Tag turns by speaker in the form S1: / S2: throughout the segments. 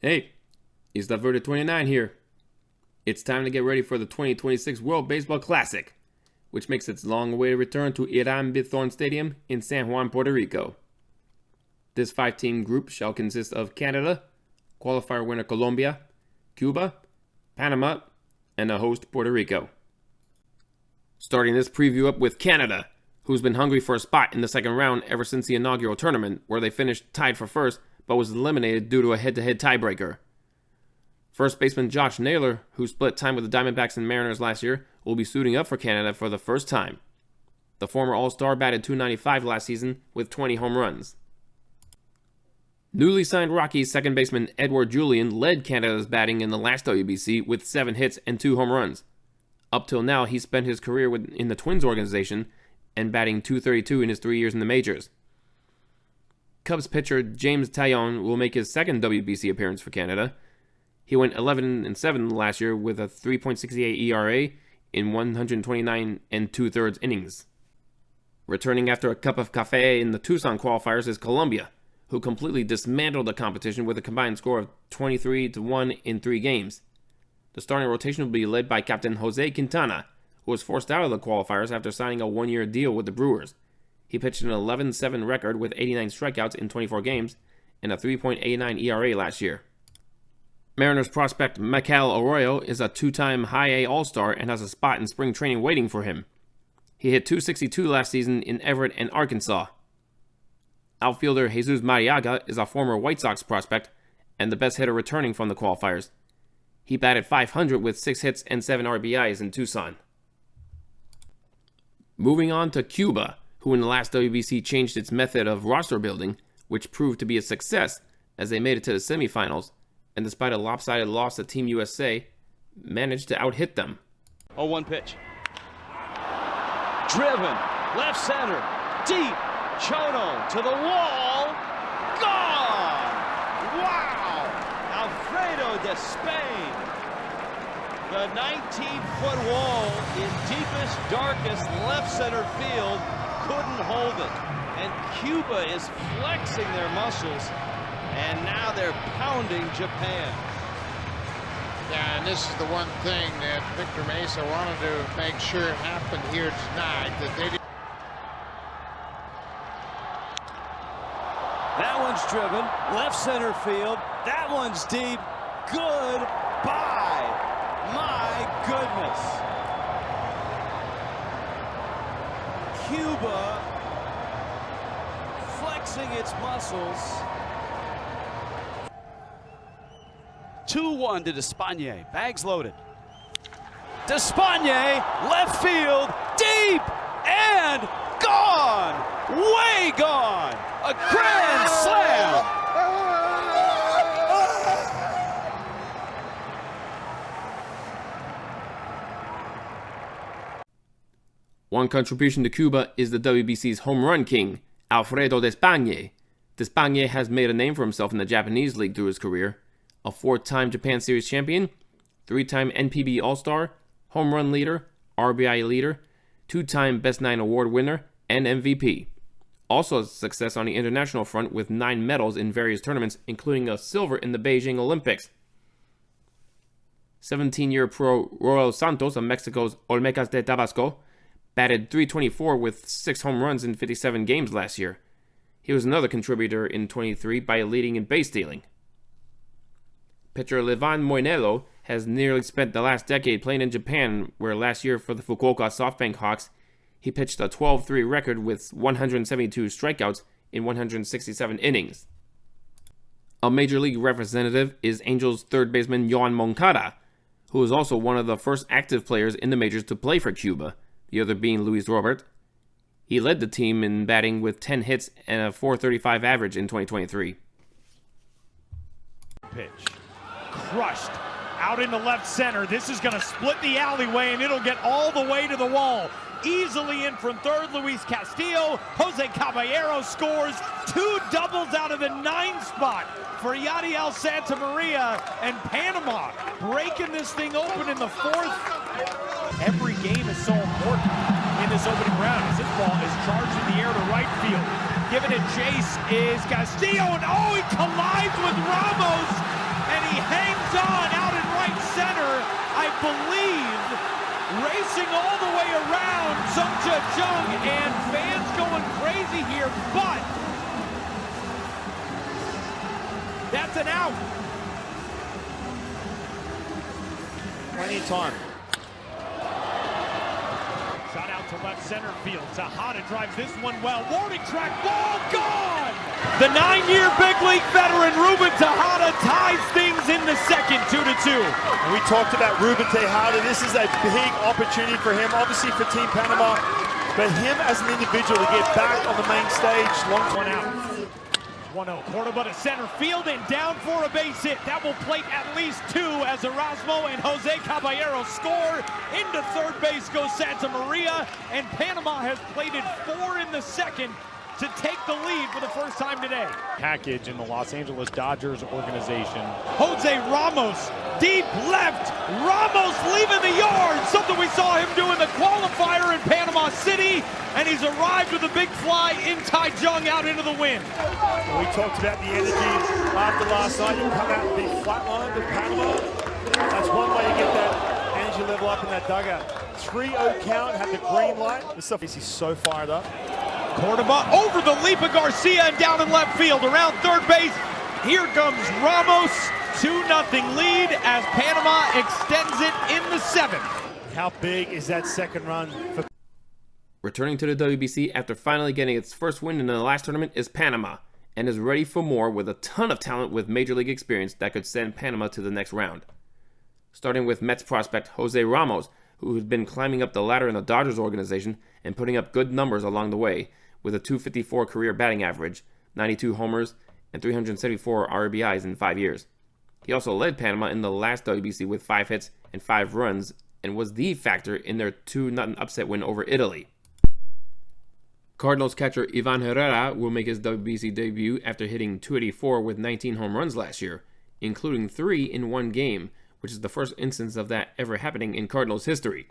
S1: Hey, Isla Verde 29 here. It's time to get ready for the 2026 World Baseball Classic, which makes its long-awaited return to Irán Bithorn Stadium in San Juan, Puerto Rico. This 5-team group shall consist of Canada, qualifier winner Colombia, Cuba, Panama, and a host Puerto Rico. Starting this preview up with Canada, who's been hungry for a spot in the second round ever since the inaugural tournament, where they finished tied for first but was eliminated due to a head-to-head tiebreaker. First baseman Josh Naylor, who split time with the Diamondbacks and Mariners last year, will be suiting up for Canada for the first time. The former All-Star batted .295 last season with 20 home runs. Newly signed Rockies second baseman Edouard Julien led Canada's batting in the last WBC with 7 hits and 2 home runs. Up till now, he spent his career in the Twins organization and batting .232 in his 3 years in the majors. Cubs pitcher James Taillon will make his second WBC appearance for Canada. He went 11-7 last year with a 3.68 ERA in 129 2/3 innings. Returning after a cup of cafe in the Tucson qualifiers is Colombia, who completely dismantled the competition with a combined score of 23-1 in 3 games. The starting rotation will be led by Captain Jose Quintana, who was forced out of the qualifiers after signing a 1-year deal with the Brewers. He pitched an 11-7 record with 89 strikeouts in 24 games and a 3.89 ERA last year. Mariners prospect Mikel Arroyo is a 2-time High A All-Star and has a spot in spring training waiting for him. He hit .262 last season in Everett and Arkansas. Outfielder Jesus Mariaga is a former White Sox prospect and the best hitter returning from the qualifiers. He batted .500 with 6 hits and 7 RBIs in Tucson. Moving on to Cuba, who in the last WBC changed its method of roster building, which proved to be a success as they made it to the semifinals, and despite a lopsided loss to Team USA, managed to out-hit them.
S2: 0-1 pitch. Driven, left center, deep, Chono to the wall, gone! Wow! Alfredo de Spain. The 19-foot wall in deepest, darkest left center field couldn't hold it. And Cuba is flexing their muscles, and now they're pounding Japan.
S3: Yeah, and this is the one thing that Victor Mesa wanted to make sure happened here tonight, that they didn't.
S2: That one's driven, left center field. That one's deep. Goodbye. My goodness. Cuba flexing its muscles. 2-1 to Despagne. Bags loaded. Despagne, left field, deep, and gone! Way gone! A grand slam!
S1: One contribution to Cuba is the WBC's home run king, Alfredo Despagne. Despagne has made a name for himself in the Japanese league through his career. A 4-time Japan Series champion, 3-time NPB All-Star, home run leader, RBI leader, 2-time Best 9 award winner, and MVP. Also a success on the international front with 9 medals in various tournaments, including a silver in the Beijing Olympics. 17-year pro Royal Santos of Mexico's Olmecas de Tabasco batted .324 with 6 home runs in 57 games last year. He was another contributor in 23 by leading in base stealing. Pitcher Levan Moinelo has nearly spent the last decade playing in Japan, where last year for the Fukuoka SoftBank Hawks, he pitched a 12-3 record with 172 strikeouts in 167 innings. A Major League representative is Angels third baseman Juan Moncada, who is also one of the first active players in the majors to play for Cuba, the other being Luis Robert. He led the team in batting with 10 hits and a .435 average in 2023.
S4: Pitch. Crushed out into left center. This is going to split the alleyway, and it'll get all the way to the wall. Easily in from third, Luis Castillo. Jose Caballero scores 2 doubles out of the 9th spot for Yadiel Santa Maria, and Panama breaking this thing open in the 4th. Every game is so important in this opening round as this ball is charged in the air to right field. Giving it chase is Castillo, and oh, he collides with Ramos, and believe, racing all the way around Sung Jung, and fans going crazy here, but that's an out.
S2: Plenty of time.
S4: Shot out to left center field. Tejada drives this one well. Warning track ball gone! The 9-year big league veteran Ruben Tejada ties things in the second, 2-2.
S2: And we talked about Ruben Tejada. This is a big opportunity for him, obviously for Team Panama, but him as an individual to get back on the main stage. Long
S4: One out. 1-0. Cordoba to center field and down for a base hit. That will plate at least 2 as Erasmo and Jose Caballero score. Into third base goes Santa Maria, and Panama has plated 4 in the second to take the lead for the first time today.
S5: Package in the Los Angeles Dodgers organization.
S4: Jose Ramos, deep left. Ramos leaving the yard. Something we saw him do in the qualifier in Panama City. And he's arrived with a big fly in Taichung out into the wind.
S2: We talked about the energy after last night. You come out and be flatlined in Panama. That's one way to get that energy level up in that dugout. 3-0 count, had the green light. This stuff is so fired up.
S4: Cordoba over the leap of Garcia and down in left field. Around third base, here comes Ramos. 2-0 lead as Panama extends it in the 7th.
S2: How big is that second run for
S1: Returning to the WBC after finally getting its first win in the last tournament is Panama, and is ready for more with a ton of talent with Major League experience that could send Panama to the next round. Starting with Mets prospect Jose Ramos, who has been climbing up the ladder in the Dodgers organization and putting up good numbers along the way, with a .254 career batting average, 92 homers, and 374 RBIs in 5 years. He also led Panama in the last WBC with 5 hits and 5 runs, and was the factor in their 2-0 upset win over Italy. Cardinals catcher Ivan Herrera will make his WBC debut after hitting .284 with 19 home runs last year, including 3 in one game, which is the first instance of that ever happening in Cardinals history.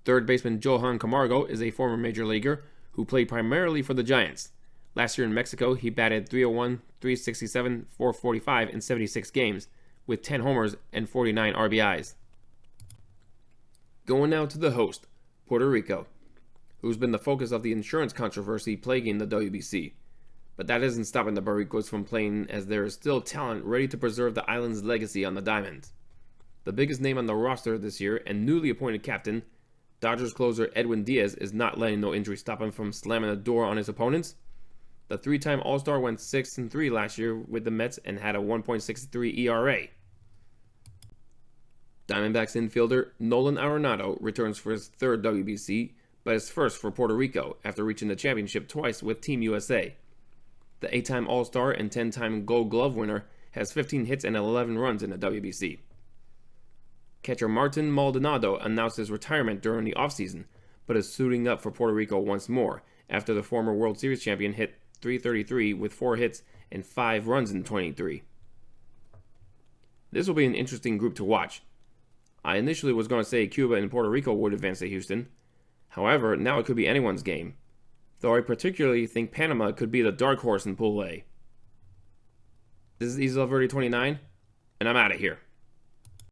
S1: Third baseman Johan Camargo is a former major leaguer who played primarily for the Giants. Last year in Mexico, he batted .301, .367, .445 in 76 games, with 10 homers and 49 RBIs. Going now to the host, Puerto Rico, who's been the focus of the insurance controversy plaguing the WBC. But that isn't stopping the Boricos from playing, as there is still talent ready to preserve the island's legacy on the diamond. The biggest name on the roster this year and newly appointed captain, Dodgers closer Edwin Diaz, is not letting no injury stop him from slamming the door on his opponents. The 3-time All-Star went 6-3 last year with the Mets and had a 1.63 ERA. Diamondbacks infielder Nolan Arenado returns for his 3rd WBC, but his first for Puerto Rico after reaching the championship twice with Team USA. The 8-time All-Star and 10-time Gold Glove winner has 15 hits and 11 runs in the WBC. Catcher Martin Maldonado announced his retirement during the offseason, but is suiting up for Puerto Rico once more after the former World Series champion hit .333 with 4 hits and 5 runs in 23. This will be an interesting group to watch. I initially was going to say Cuba and Puerto Rico would advance to Houston. However, now it could be anyone's game, though I particularly think Panama could be the dark horse in Pool A. This is Isla Verde 29, and I'm out of here.